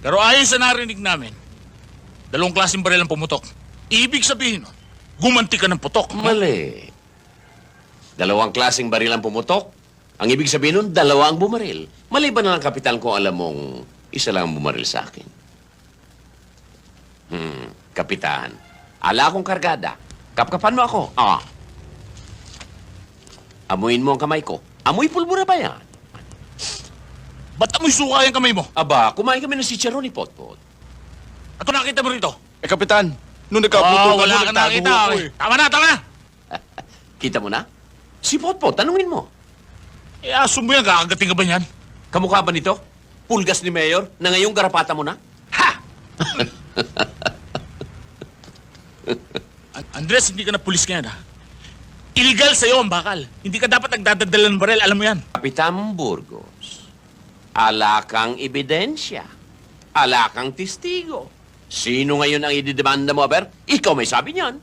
Pero ayon sa narinig namin, 2 klaseng baril ang pumutok. Ibig sabihin, gumanti ka ng putok. Mali. 2 klaseng baril ang pumutok. Ang ibig sabihin nun, 2 ang bumaril. Mali ba na lang, Kapitan, kung alam mong isa lang ang bumaril sa akin? Kapitan, ala akong kargada. Kapkapan mo ako. Amuin mo ang kamay ko. Amoy pulbura ba yan? Ba't amoy suka yung kamay mo? Aba, kumain kami ng chicharon ni Potpot. At nakita mo rito? Kapitan, nung nagkaputol Wala ka nakita. Tama na, tama na! Kita mo na? Si Potpot, tanungin mo. Aso mo yan, kakagating ka ba niyan? Kamukha ba nito? Pulgas ni Mayor na ngayong garapata mo na? Ha! Andres, hindi ka na pulis ngayon, ha? Illegal sa'yo ang bakal. Hindi ka dapat nagdadadala ng baril, alam mo yan. Kapitan Burgos, ala kang ebidensya. Ala kang testigo. Sino ngayon ang ididemanda mo, Aber? Ikaw may sabi niyan.